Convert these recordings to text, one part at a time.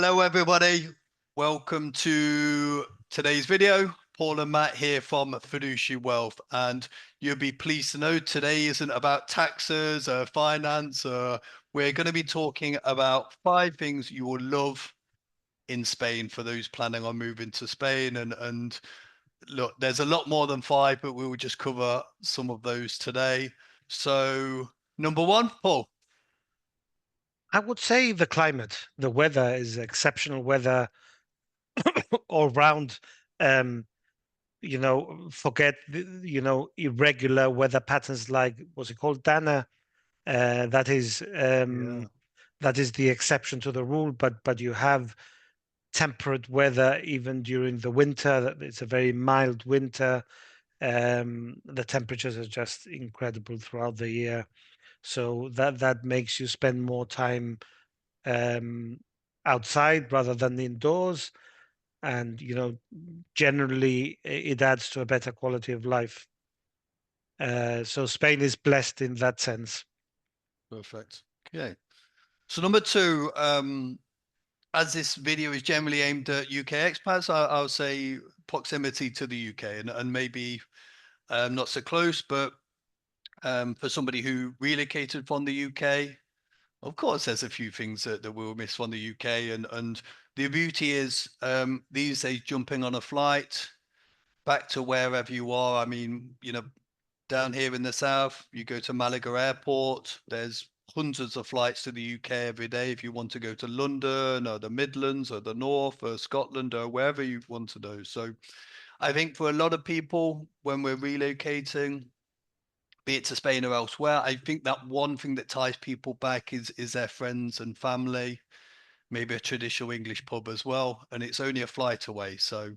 Hello, everybody. Welcome to today's video. Paul and Matt here from Fiduciary Wealth, and you'll be pleased to know today isn't about taxes or finance. We're going to be talking about 5 things you will love in Spain for those planning on moving to Spain. And look, there's a lot more than 5, but we will just cover some of those today. So, number 1, Paul. I would say the climate, the weather is exceptional weather all round. Um, Forget irregular weather patterns like what's it called, Dana. That is Yeah. that is the exception to the rule. But you have temperate weather even during the winter. It's a very mild winter. The temperatures are just incredible throughout the year. So that makes you spend more time um, outside rather than indoors. And, generally it adds to a better quality of life. So Spain is blessed in that sense. Perfect. Okay. So number 2, as this video is generally aimed at UK expats, I'll say proximity to the UK and maybe not so close, but for somebody who relocated from the UK, of course, there's a few things that we'll miss from the UK. And the beauty is these days jumping on a flight back to wherever you are. I mean, down here in the south, you go to Malaga Airport. There's hundreds of flights to the UK every day if you want to go to London or the Midlands or the North or Scotland or wherever you want to go. So I think for a lot of people, when we're relocating, be it to Spain or elsewhere, I think that one thing that ties people back is their friends and family, maybe a traditional English pub as well, and it's only a flight away. So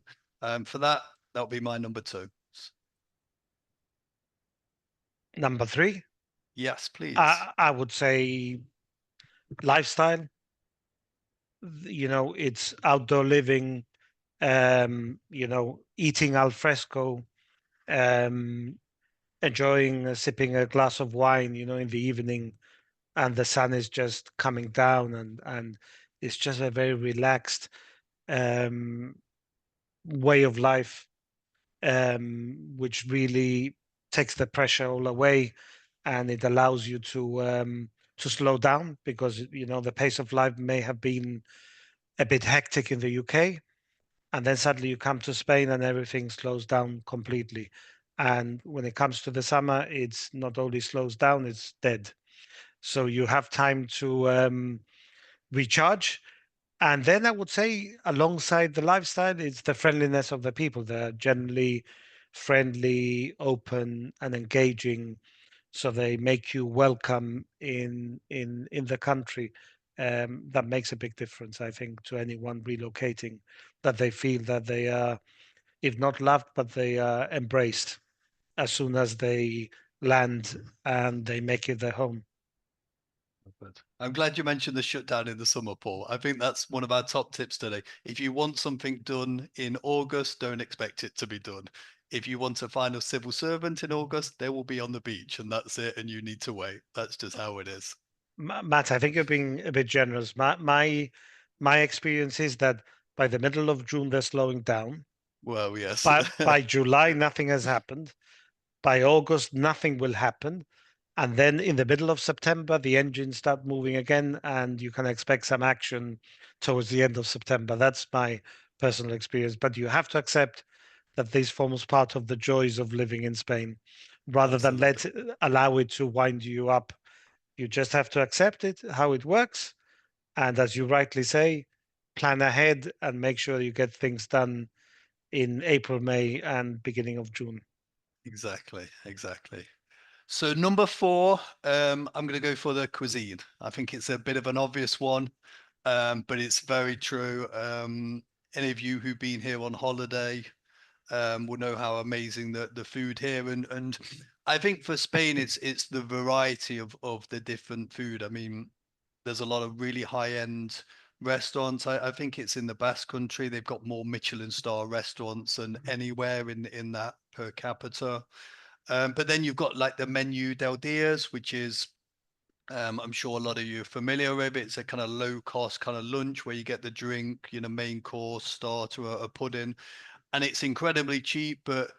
for that, that'll be my number 2. Number three, Yes, please. I would say lifestyle. It's outdoor living, eating al fresco, um, enjoying sipping a glass of wine, in the evening, and the sun is just coming down, and it's just a very relaxed um, way of life, which really takes the pressure all away, and it allows you to slow down because the pace of life may have been a bit hectic in the UK, and then suddenly you come to Spain and everything slows down completely. And when it comes to the summer, it's not only slows down, it's dead. So you have time to recharge. And then I would say, alongside the lifestyle, it's the friendliness of the people. They're generally friendly, open, and engaging. So they make you welcome in the country. That makes a big difference, I think, to anyone relocating, that they feel that they are, if not loved, but they are embraced as soon as they land and they make it their home. But I'm glad you mentioned the shutdown in the summer, Paul. I think that's one of our top tips today. If you want something done in August, don't expect it to be done. If you want to find a civil servant in August, they will be on the beach and that's it. And you need to wait. That's just how it is. Matt, I think you're being a bit generous. My experience is that by the middle of June they're slowing down. Well, yes. By July nothing has happened. By August nothing will happen, and then in the middle of September the engines start moving again, and you can expect some action towards the end of September. That's my personal experience. But you have to accept that this forms part of the joys of living in Spain, rather than Absolutely. allow it to wind you up. You just have to accept it, how it works. And as you rightly say, plan ahead and make sure you get things done in April, May, and beginning of June. Exactly. Exactly. So number 4, I'm going to go for the cuisine. I think it's a bit of an obvious one, but it's very true. Any of you who've been here on holiday will know how amazing the food here, and I think for Spain it's the variety of the different food. I mean, there's a lot of really high end restaurants. I think it's in the Basque Country. They've got more Michelin star restaurants than anywhere in that per capita. But then you've got like the Menu del Dias, which is I'm sure a lot of you are familiar with it. It's a kind of low cost kind of lunch where you get the drink, main course, starter, a pudding, and it's incredibly cheap, but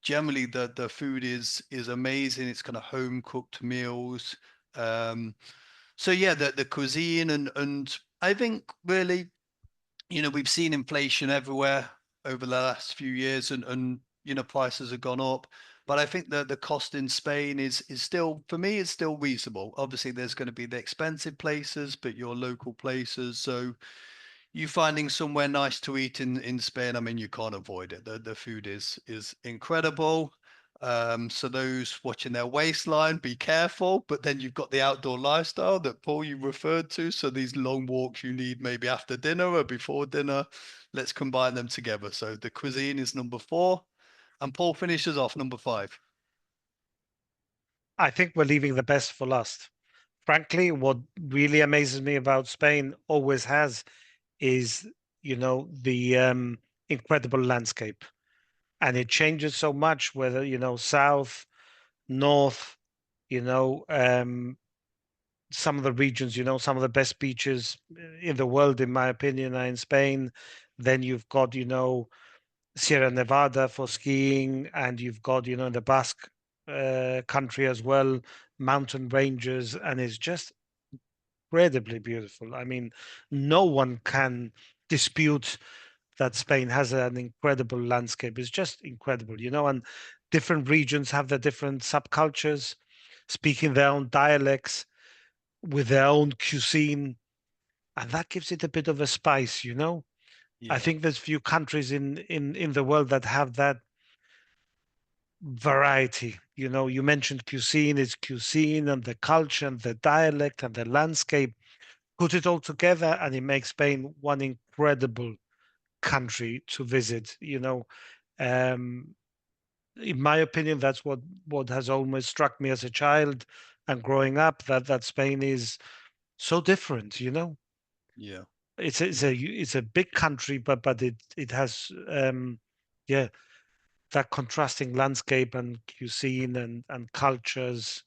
generally the food is amazing. It's kind of home cooked meals. Um, so yeah, the cuisine and I think really, we've seen inflation everywhere over the last few years, and prices have gone up. But I think that the cost in Spain is still, for me, is still reasonable. Obviously, there's going to be the expensive places, but your local places. So you finding somewhere nice to eat in Spain, I mean, you can't avoid it. The food is incredible. So those watching their waistline, be careful. But then you've got the outdoor lifestyle that Paul you referred to. So these long walks you need maybe after dinner or before dinner. Let's combine them together. So the cuisine is number 4, and Paul finishes off number 5. I think we're leaving the best for last. Frankly, what really amazes me about Spain always has is, the incredible landscape. And it changes so much, whether, south, north, you know, um, some of the regions, some of the best beaches in the world, in my opinion, are in Spain. Then you've got, Sierra Nevada for skiing, and you've got, the Basque country as well, mountain ranges, and it's just incredibly beautiful. I mean, no one can dispute that Spain has an incredible landscape. It's just incredible, and different regions have their different subcultures, speaking their own dialects with their own cuisine, and that gives it a bit of a spice. I Yeah, think there's few countries in the world that have that variety. You mentioned cuisine, it's cuisine and the culture and the dialect and the landscape. Put it all together, and it makes Spain one incredible country to visit. Um, in my opinion, that's what has always struck me as a child and growing up, that Spain is so different. yeah. It's a big country, but it has yeah, that contrasting landscape and cuisine and cultures,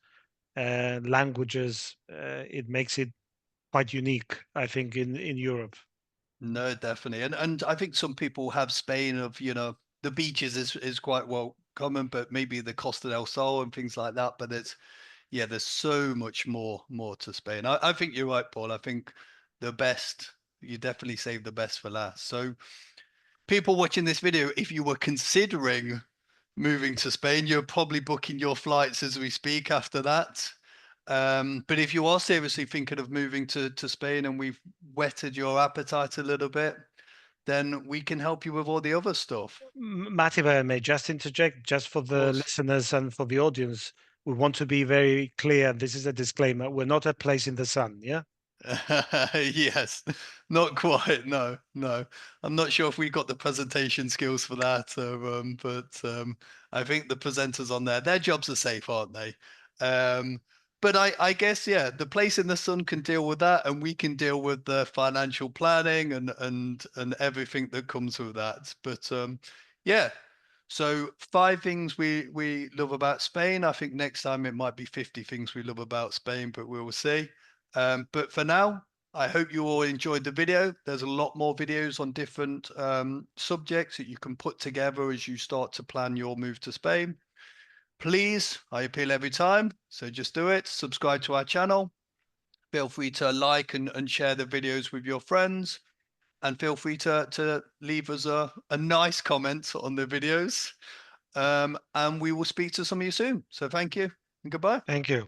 languages. It makes it quite unique, I think, in Europe. No, definitely. And I think some people have Spain of, the beaches is quite well common, but maybe the Costa del Sol and things like that. But there's so much more to Spain. I think you're right, Paul. I think the best, you definitely save the best for last. So people watching this video, if you were considering moving to Spain, you're probably booking your flights as we speak after that. But if you are seriously thinking of moving to Spain and we've whetted your appetite a little bit, then we can help you with all the other stuff. Matthew, if I may just interject, just for Of the course. listeners and for the audience, we want to be very clear. This is a disclaimer. We're not a place in the sun. Yeah. Yes, not quite. No, no. I'm not sure if we got the presentation skills for that, but I think the presenters on there, their jobs are safe, aren't they? Um, but I guess, yeah, the place in the sun can deal with that, and we can deal with the financial planning and everything that comes with that. But yeah. So 5 things we love about Spain. I think next time it might be 50 things we love about Spain, but we will see. But for now, I hope you all enjoyed the video. There's a lot more videos on different subjects that you can put together as you start to plan your move to Spain. Please, I appeal every time, so just do it. Subscribe to our channel. Feel free to like and share the videos with your friends. And feel free to leave us a nice comment on the videos. And we will speak to some of you soon. So thank you and goodbye. Thank you.